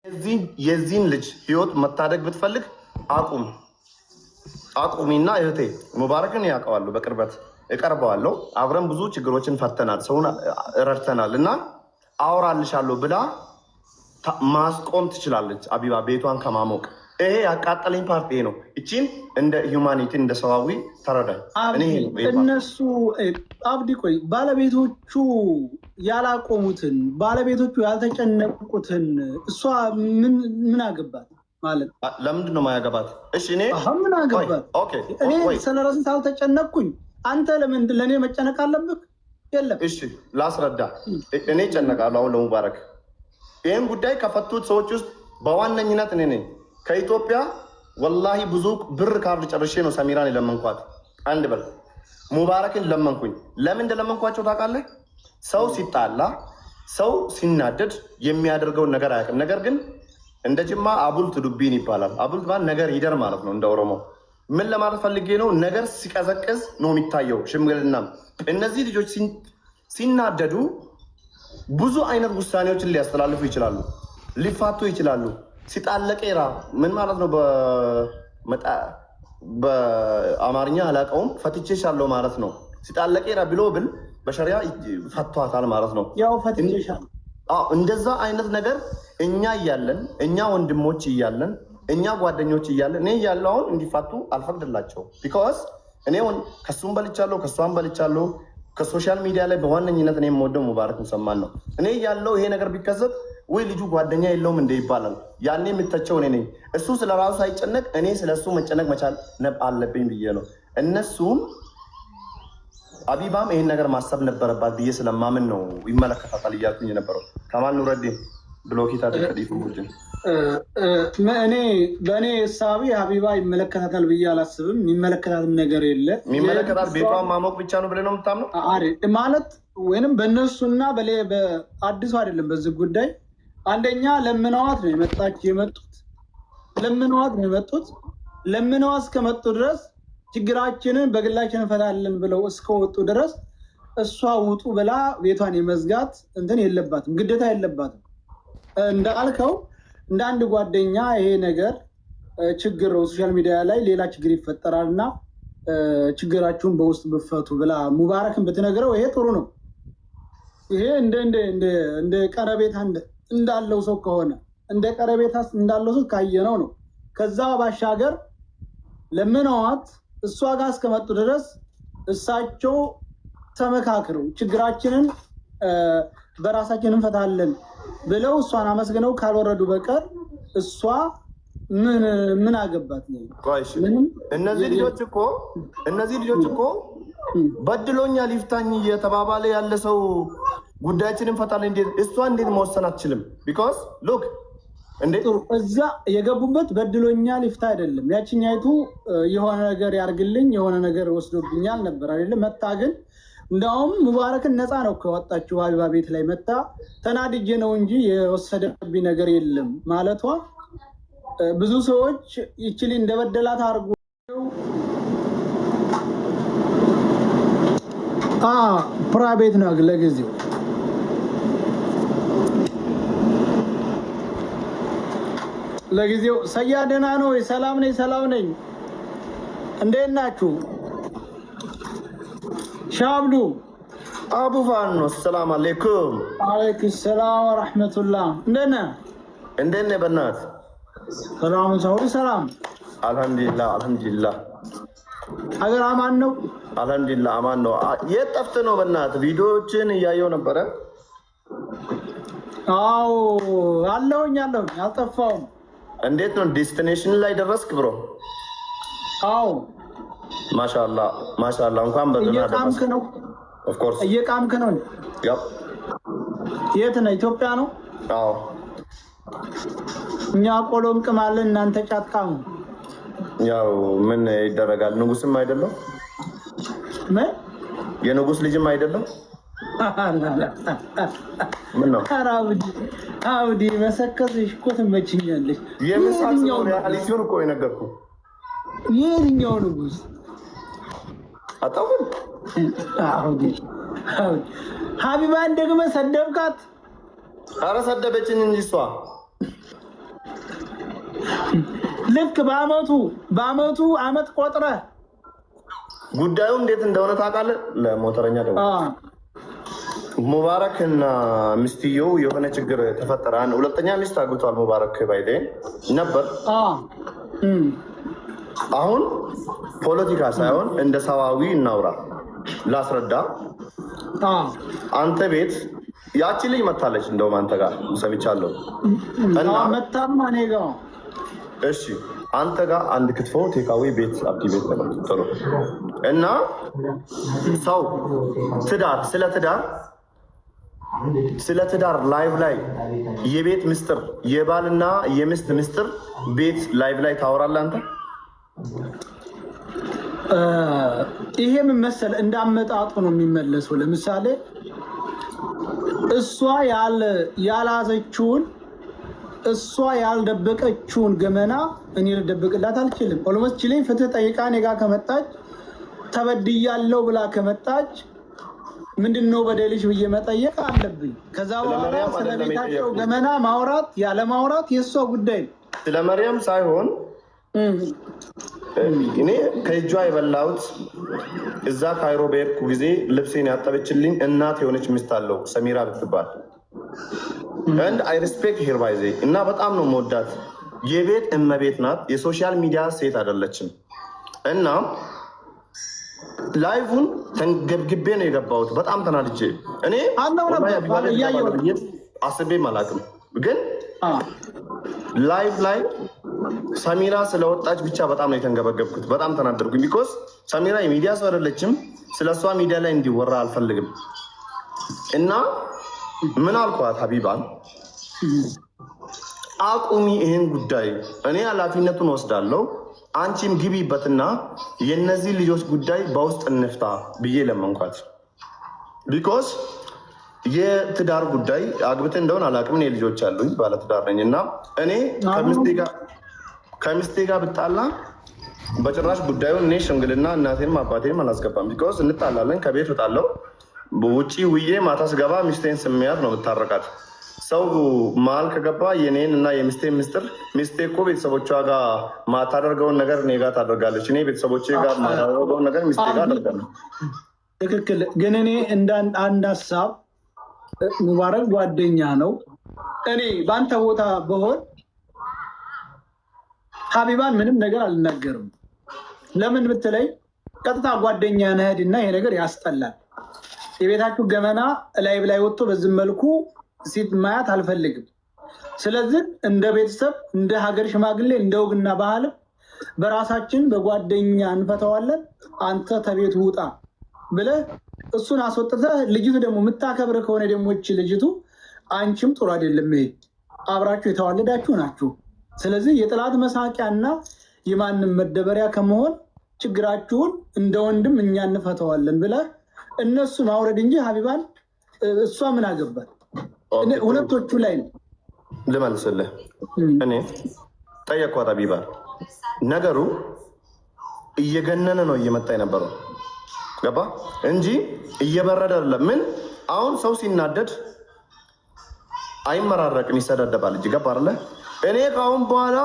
የዚህን ልጅ ህይወት መታደግ ብትፈልግ አቁሚና እህቴ ሙባረክን ያውቀዋሉ፣ በቅርበት እቀርበዋለሁ። አብረን ብዙ ችግሮችን ፈተናል፣ ሰውን ረድተናል እና አወራልሻለሁ ብላ ማስቆም ትችላለች። አቢባ ቤቷን ከማሞቅ ይሄ ያቃጠለኝ ፓርቲ ነው። እቺን እንደ ሂውማኒቲ እንደ ሰዋዊ ተረዳኝ። እነሱ አብዲ ቆይ ባለቤቶቹ ያላቆሙትን ባለቤቶቹ ያልተጨነቁትን እሷ ምን አገባት ማለት ለምንድን ነው ማያገባት? እሺ እኔ ምን አገባት? እኔ ስለራሴ ሳልተጨነቅኩኝ አንተ ለእኔ መጨነቅ አለብህ? የለም። እሺ ላስረዳ። እኔ እጨነቃለሁ አሁን ለሙባረክ ይህን ጉዳይ ከፈቱት ሰዎች ውስጥ በዋነኝነት እኔ ነኝ። ከኢትዮጵያ ወላሂ ብዙ ብር ካርድ ጨርሼ ነው ሰሚራን የለመንኳት። አንድ በል ሙባረክን ለመንኩኝ። ለምን እንደለመንኳቸው ታውቃለህ? ሰው ሲጣላ ሰው ሲናደድ የሚያደርገውን ነገር አያውቅም። ነገር ግን እንደ ጅማ አቡልት ዱቢን ይባላል። አቡልት ማለት ነገር ይደር ማለት ነው እንደ ኦሮሞ። ምን ለማለት ፈልጌ ነው? ነገር ሲቀዘቅዝ ነው የሚታየው። ሽምግልና እነዚህ ልጆች ሲናደዱ ብዙ አይነት ውሳኔዎችን ሊያስተላልፉ ይችላሉ፣ ሊፋቱ ይችላሉ። ሲጣለቄራ ምን ማለት ነው? በአማርኛ አላውቀውም። ፈትቼሻለሁ ማለት ነው። ሲጣለቄራ ብሎ ብል በሸሪያ ፈቷታል ማለት ነው። ያው ፈትቼሻለሁ። እንደዛ አይነት ነገር እኛ እያለን እኛ ወንድሞች እያለን እኛ ጓደኞች እያለን እኔ እያለሁ አሁን እንዲፋቱ አልፈቅድላቸው። ቢካዝ እኔ ከሱም በልቻለሁ ከሷም በልቻለሁ። ከሶሻል ሚዲያ ላይ በዋነኝነት እኔ የምወደው ሙባረክ ሙሰማን ነው። እኔ ያለው ይሄ ነገር ቢከሰት ወይ ልጁ ጓደኛ የለውም እንደ ይባላል። ያኔ የምተቸው እኔ ነኝ። እሱ ስለ ራሱ ሳይጨነቅ እኔ ስለ እሱ መጨነቅ መቻል አለብኝ ብዬ ነው። እነሱም አቢባም ይሄን ነገር ማሰብ ነበረባት ብዬ ስለማምን ነው ይመለከታታል እያልኩኝ የነበረው። ከማል ኑረዲን ብሎኪታ ተከዲፉ ቡድን እኔ በእኔ እሳቤ ሀቢባ ይመለከታታል ብዬ አላስብም። የሚመለከታትም ነገር የለ። የሚመለከታት ቤቷን ማሞቅ ብቻ ነው ብለህ ነው የምታምነው? ማለት ወይንም በእነሱና በአዲሱ አይደለም። በዚህ ጉዳይ አንደኛ ለምነዋት ነው የመጡት። ለምነዋት እስከመጡ ድረስ ችግራችንን በግላችን እንፈታለን ብለው እስከወጡ ድረስ እሷ ውጡ ብላ ቤቷን የመዝጋት እንትን የለባትም፣ ግዴታ የለባትም። እንዳልከው እንደ አንድ ጓደኛ ይሄ ነገር ችግር ነው፣ ሶሻል ሚዲያ ላይ ሌላ ችግር ይፈጠራል እና ችግራችሁን በውስጥ ብፈቱ ብላ ሙባረክን ብትነግረው ይሄ ጥሩ ነው። ይሄ እንደ ቀረቤታ እንዳለው ሰው ከሆነ እንደ ቀረቤታ እንዳለው ሰው ካየነው ነው። ከዛ ባሻገር ለምነዋት እሷ ጋር እስከመጡ ድረስ እሳቸው ተመካክረው ችግራችንን በራሳችን እንፈታለን ብለው እሷን አመስግነው ካልወረዱ በቀር እሷ ምን አገባት ነው? እነዚህ ልጆች እኮ በድሎኛል ይፍታኝ እየተባባለ ያለ ሰው ጉዳያችንን እንፈታለን እሷ እንዴት መወሰን አትችልም? ቢኮዝ ሉክ እዛ የገቡበት በድሎኛል ይፍታ አይደለም። ያችኛይቱ የሆነ ነገር ያርግልኝ የሆነ ነገር ወስዶብኛል ነበር አይደለም። መታ ግን እንደውም ሙባረክን ነፃ ነው ከወጣችው ሀቢባ ቤት ላይ መታ ተናድጄ ነው እንጂ የወሰደብኝ ነገር የለም ማለቷ ብዙ ሰዎች ይችል እንደበደላት አድርጎ ፕራይቬት ነው ለጊዜው። ሰያ ደህና ነው? ሰላም ነኝ። እንዴት ናችሁ? ሻብዱ አቡ ፋኖ ሰላም አለይኩም። አለይኩም ሰላም ወራህመቱላህ። እንዴት ነህ? በእናትህ ሰላም ሳውዲ ሰላም። አልሐምዱሊላህ። ሀገር አማን ነው? አልሐምዱሊላህ አማን ነው። የት ጠፍተህ ነው? በእናትህ ቪዲዮዎችን እያየሁ ነበረ። አዎ አለሁኝ አልጠፋሁም። እንዴት ነው? ዴስቲኔሽን ላይ ደረስክ ብሮ? አዎ ማሻአላህ እንኳን በደህና ደረስክ ነው። ኦፍ ኮርስ እየቃምክ ነው? ያው የት ነው? ኢትዮጵያ ነው? አዎ እኛ ቆሎ እንቅማለን፣ እናንተ ጫት ቃሙ። ያው ምን ይደረጋል? ንጉስም አይደለም የንጉስ ልጅም አይደለም። ምን ነው አውዲ መሰከስሽ እኮ ትመችኛለሽ። የምሳሌው ሪያሊቲውን እኮ የነገርኩህ። የትኛው ንጉስ አጣውም? አውዲ ሀቢባን ደግመህ ሰደብካት? ኧረ ሰደበችኝ እንጂ እሷ ልክ በአመቱ አመት ቆጥረ ጉዳዩ እንዴት እንደሆነ ታውቃለህ? ለሞተረኛ ደግሞ ሙባረክና ሚስትየው የሆነ ችግር ተፈጠረ። ሁለተኛ ሚስት አግብቷል ሙባረክ ባይዴ ነበር። አሁን ፖለቲካ ሳይሆን እንደ ሰዋዊ እናውራ። ላስረዳ። አንተ ቤት ያቺ ልጅ መታለች፣ እንደውም አንተ ጋር ሰምቻለሁ። እና መታማ እኔ ጋር እሺ፣ አንተ ጋር አንድ ክትፎ ቴካዊ ቤት አብዲ ቤት ተመጥቶ እና ሰው ስለ ትዳር ላይቭ ላይ የቤት ምስጢር የባልና የሚስት ምስጢር ቤት ላይቭ ላይ ታወራለህ አንተ? ይሄ ምን መሰለህ እንዳመጣጡ ነው የሚመለሰው። ለምሳሌ እሷ ያላዘችውን እሷ ያልደበቀችውን ገመና እኔ ልደብቅላት አልችልም። ኦልሞስት ችለኝ ፍትህ ጠይቃ እኔ ጋር ከመጣች ተበድያለሁ ብላ ከመጣች ምንድነው በደልሽ ብዬ መጠየቅ አለብኝ። ከዛ በኋላ ስለቤታቸው ገመና ማውራት ያለ ማውራት የእሷ ጉዳይ ነው። ስለ መርያም ሳይሆን እኔ ከእጇ የበላሁት እዛ ካይሮ በሄድኩ ጊዜ ልብሴን ያጠበችልኝ እናት የሆነች ሚስት አለው ሰሚራ ብትባል and I respect her by the እና በጣም ነው መወዳት። የቤት እመቤት ናት። የሶሻል ሚዲያ ሴት አይደለችም። እና ላይቭን ተንገብግቤ ነው የገባሁት። በጣም ተናድጄ እኔ አስቤም አላውቅም። ግን ላይቭ ላይ ሰሚራ ስለወጣች ብቻ በጣም ነው የተንገበገብኩት። በጣም ተናደርኩኝ። ቢኮዝ ሰሚራ የሚዲያ ሰው አይደለችም። ስለሷ ሚዲያ ላይ እንዲወራ አልፈልግም። እና ምን አልኳት ሀቢባን፣ አቁሚ ይህን ጉዳይ፣ እኔ ኃላፊነቱን ወስዳለሁ፣ አንቺም ግቢበትና የነዚህ ልጆች ጉዳይ በውስጥ እንፍታ ብዬ ለመንኳት። ቢኮዝ የትዳር ጉዳይ አግብተን እንደሆን አላውቅም። እኔ ልጆች አሉኝ፣ ባለትዳር ነኝ። እና እኔ ከሚስቴ ጋር ብጣላ በጭራሽ ጉዳዩን እኔ ሽምግልና እናቴንም አባቴንም አላስገባም። ቢኮዝ እንጣላለን፣ ከቤት እወጣለሁ፣ ውጪ ውዬ ማታ ስገባ ሚስቴን ስሚያት ነው የምታረቃት። ሰው መሀል ከገባ የኔን እና የሚስቴን ምስጢር፣ ሚስቴ እኮ ቤተሰቦቿ ጋር ማታደርገውን ነገር እኔ ጋር ታደርጋለች። እኔ ቤተሰቦቼ ጋር ማታደርገውን ነገር ሚስቴ ጋር አደርጋለሁ። ትክክል። ግን እኔ እንደ አንድ ሀሳብ ሙባረክ ጓደኛ ነው። እኔ በአንተ ቦታ በሆን ሀቢባን ምንም ነገር አልናገርም። ለምን ብትለኝ ቀጥታ ጓደኛ ነህድና ይሄ ነገር ያስጠላል። የቤታችሁ ገመና ላይ ላይ ወጥቶ በዚህ መልኩ ሴት ማያት አልፈልግም። ስለዚህ እንደ ቤተሰብ፣ እንደ ሀገር ሽማግሌ፣ እንደ ወግና ባህል በራሳችን በጓደኛ እንፈተዋለን። አንተ ተቤቱ ውጣ ብለህ እሱን አስወጥተህ፣ ልጅቱ ደግሞ የምታከብር ከሆነ ደግሞ እቺ ልጅቱ አንቺም ጥሩ አይደለም። ይሄ አብራችሁ የተዋለዳችሁ ናችሁ። ስለዚህ የጥላት መሳቂያና የማንም መደበሪያ ከመሆን ችግራችሁን እንደ ወንድም እኛ እንፈተዋለን ብለህ እነሱ ማውረድ እንጂ ሀቢባን እሷ ምን አገባል? ሁለቶቹ ላይ ነው። ልመልስልህ። እኔ ጠየኳት ሀቢባን። ነገሩ እየገነነ ነው እየመጣ የነበረው ገባ እንጂ እየበረደ አይደለም። ምን አሁን ሰው ሲናደድ አይመራረቅም፣ ይሰዳደባል እንጂ ገባ አይደለ? እኔ ካሁን በኋላ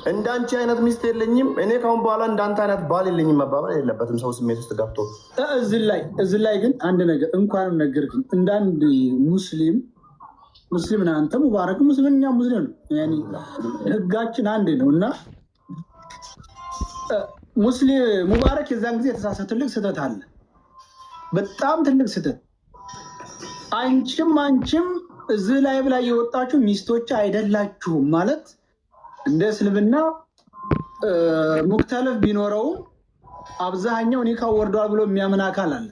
እንዳንቺ አይነት ሚስት የለኝም፣ እኔ ካሁን በኋላ እንዳንተ አይነት ባል የለኝም መባባል የለበትም ሰው ስሜት ውስጥ ገብቶ። እዚህ ላይ ግን አንድ ነገር እንኳንም ነገር ግን እንዳንድ ሙስሊም አንተ ሙባረክ ሙስሊም፣ እኛ ሙስሊም ነው፣ ህጋችን አንድ ነው። እና ሙባረክ የዛን ጊዜ የተሳሳተ ትልቅ ስህተት አለ፣ በጣም ትልቅ ስህተት። አንቺም እዚህ ላይ ብላ የወጣችሁ ሚስቶች አይደላችሁም ማለት እንደ እስልምና ሙክተለፍ ቢኖረውም አብዛኛው ኒካ ወርዷል ብሎ የሚያምን አካል አለ።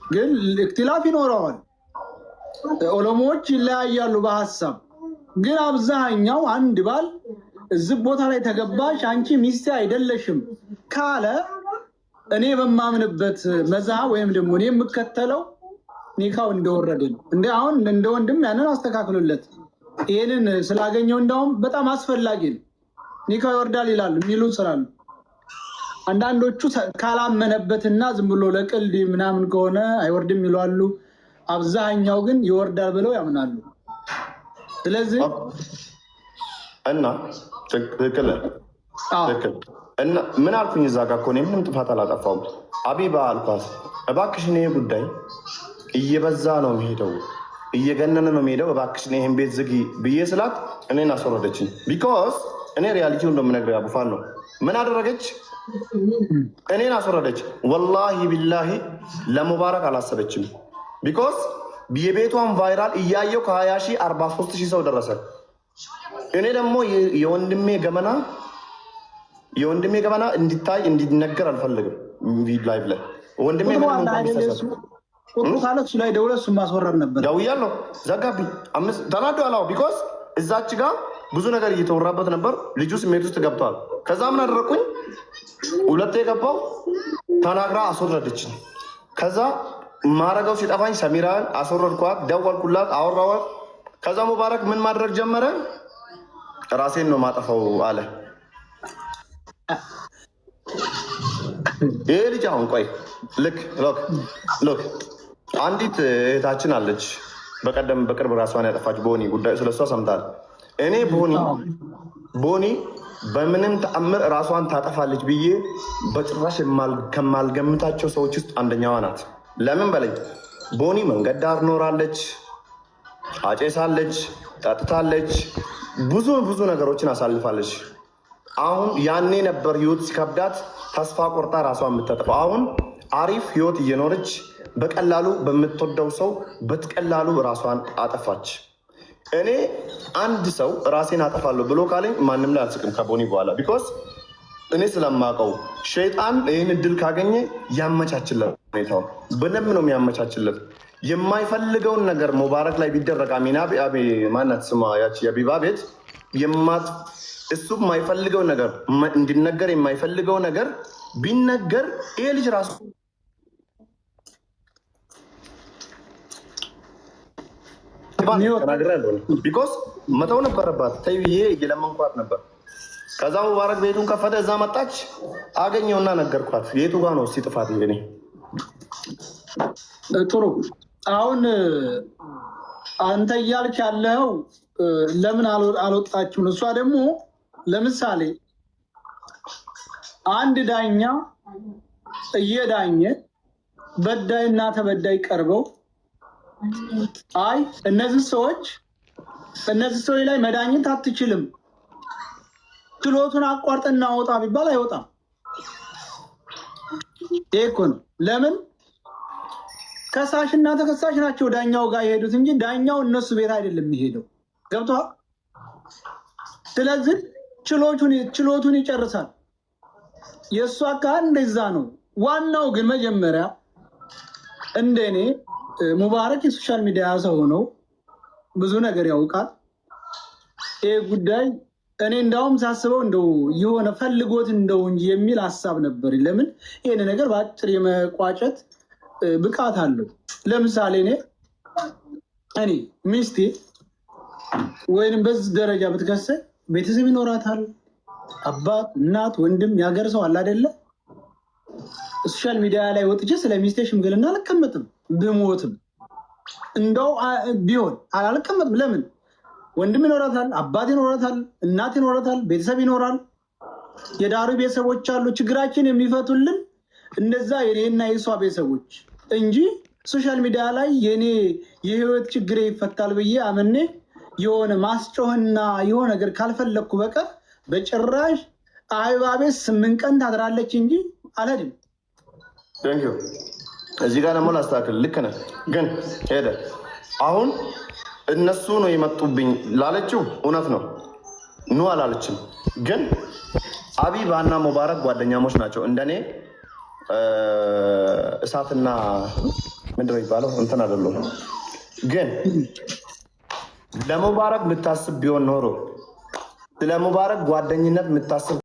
ግን እክትላፍ ይኖረዋል፣ ዑለሞች ይለያያሉ በሀሳብ። ግን አብዛኛው አንድ ባል እዚህ ቦታ ላይ ተገባሽ አንቺ ሚስቴ አይደለሽም ካለ እኔ በማምንበት መዝሀብ ወይም ደግሞ እኔ የምከተለው ኒካው እንደወረደ ነው። አሁን እንደ ወንድም ያንን አስተካክሉለት። ይህንን ስላገኘው እንዳውም በጣም አስፈላጊ ነው። ኒካው ይወርዳል ይላሉ የሚሉ ስላሉ፣ አንዳንዶቹ ካላመነበትና ዝም ብሎ ለቅልድ ምናምን ከሆነ አይወርድም ይሏሉ። አብዛኛው ግን ይወርዳል ብለው ያምናሉ። ስለዚህ እና ትክክል ትክክል። እና ምን አልኩኝ እዛ ጋር እኮ እኔ ምንም ጥፋት አላጠፋውም። አቢባ አልኳት እባክሽን ይሄ ጉዳይ እየበዛ ነው የሚሄደው እየገነነ ነው የሚሄደው እባክሽን ይሄን ቤት ዝጊ ብዬ ስላት እኔን አስወረደችኝ። ቢኮዝ እኔ ሪያሊቲውን እንደምነግርህ አቡፋን ነው ምን አደረገች? እኔን አስወረደች። ወላሂ ቢላሂ ለሙባረክ አላሰበችም። ቢኮዝ የቤቷን ቫይራል እያየው ከ20 ሺህ 43 ሺህ ሰው ደረሰ። እኔ ደግሞ የወንድሜ ገመና እንዲታይ እንዲነገር አልፈልግም። ላይቭ ላይ ወንድሜ ቁጥሩ ካለ እሱ ላይ ደውለህ እሱን ማስወረድ ነበር። ደውያለሁ፣ ዘጋብኝ። ተናዶ አላው ቢኮዝ እዛች ጋር ብዙ ነገር እየተወራበት ነበር። ልጁ ስሜት ውስጥ ገብቷል። ከዛ ምን አደረኩኝ? ሁለቴ የገባው ተናግራ አስወረደችኝ። ከዛ ማረገው ሲጠፋኝ ሰሚራን አስወረድኳት፣ ደወልኩላት፣ አወራኋት። ከዛ ሙባረክ ምን ማድረግ ጀመረ? ራሴን ነው ማጠፋው አለ። ይሄ ልጅ አሁን ቆይ ሎክ አንዲት እህታችን አለች፣ በቀደም በቅርብ ራሷን ያጠፋች ቦኒ፣ ጉዳይ ስለሷ ሰምታል። እኔ ቦኒ በምንም ተአምር ራሷን ታጠፋለች ብዬ በጭራሽ ከማልገምታቸው ሰዎች ውስጥ አንደኛዋ ናት። ለምን በለኝ፣ ቦኒ መንገድ ዳር ኖራለች፣ አጨሳለች፣ ጠጥታለች፣ ብዙ ነገሮችን አሳልፋለች። አሁን ያኔ ነበር ህይወት ሲከብዳት ተስፋ ቆርጣ ራሷን የምታጠፋው። አሁን አሪፍ ህይወት እየኖረች በቀላሉ በምትወደው ሰው በቀላሉ ራሷን አጠፋች። እኔ አንድ ሰው ራሴን አጠፋለሁ ብሎ ካለኝ ማንም ላይ አልስቅም ከቦኒ በኋላ። ቢኮዝ እኔ ስለማውቀው ሸይጣን ይህን እድል ካገኘ ያመቻችለት፣ ሁኔታውን በደንብ ነው የሚያመቻችለት። የማይፈልገውን ነገር ሙባረክ ላይ ቢደረግ አሚና ማናት ስማ ያቺ የቢባ ቤት እሱ የማይፈልገው ነገር እንዲነገር የማይፈልገው ነገር ቢነገር ይሄ ልጅ ራሱ ቢኮዝ መተው ነበረባት። ተይ ብዬ እየለመንኳት ነበር። ከዛ ሙባረክ ቤቱን ከፈተ፣ እዛ መጣች፣ አገኘውና ነገርኳት። የቱ ጋ ነው እስኪ ጥፋት? እኔ ጥሩ። አሁን አንተ እያልክ ያለው ለምን አልወጣችሁም? እሷ ደግሞ ለምሳሌ አንድ ዳኛ እየዳኘ በዳይና ተበዳይ ቀርበው አይ እነዚህ ሰዎች ላይ መዳኘት አትችልም፣ ችሎቱን አቋርጠን እናወጣ ቢባል አይወጣም። ይሄ እኮ ነው። ለምን ከሳሽና ተከሳሽ ናቸው ዳኛው ጋር የሄዱት እንጂ ዳኛው እነሱ ቤት አይደለም የሚሄደው። ገብቶሃል? ስለዚህ ችሎቱን ይጨርሳል። የእሱ አካል እንደዛ ነው። ዋናው ግን መጀመሪያ እንደኔ ሙባረክ የሶሻል ሚዲያ ሰው ነው፣ ብዙ ነገር ያውቃል። ይህ ጉዳይ እኔ እንዳውም ሳስበው እንደው የሆነ ፈልጎት እንደው እንጂ የሚል ሀሳብ ነበር። ለምን ይህን ነገር በአጭር የመቋጨት ብቃት አለው። ለምሳሌ እኔ ሚስቴ ወይንም በዚህ ደረጃ ብትከሰ ቤተሰብ ይኖራታል፣ አባት፣ እናት፣ ወንድም፣ ያገር ሰው አለ አይደለ? ሶሻል ሚዲያ ላይ ወጥቼ ስለ ሚስቴ ሽምግልና አልቀመጥም። ብሞትም እንደው ቢሆን አልቀመጥም። ለምን? ወንድም ይኖራታል፣ አባት ይኖራታል፣ እናት ይኖራታል፣ ቤተሰብ ይኖራል። የዳሩ ቤተሰቦች አሉ። ችግራችን የሚፈቱልን እነዛ የኔና የሷ ቤተሰቦች እንጂ ሶሻል ሚዲያ ላይ የኔ የህይወት ችግሬ ይፈታል ብዬ አመኔ የሆነ ማስጮህና የሆነ ነገር ካልፈለግኩ በቀር በጭራሽ አበባ ቤት 8 ቀን ታድራለች እንጂ አልሄድም። እዚህ ጋር ደግሞ ላስተካክል። ልክ ነህ፣ ግን ሄደ አሁን እነሱ ነው የመጡብኝ ላለችው እውነት ነው። ኑ አላለችም። ግን አቢባና ሙባረክ ጓደኛሞች ናቸው። እንደኔ እሳትና ምንድን ነው የሚባለው እንትን አይደለም። ግን ለሙባረክ የምታስብ ቢሆን ኖሮ ስለ ሙባረክ ጓደኝነት የምታስብ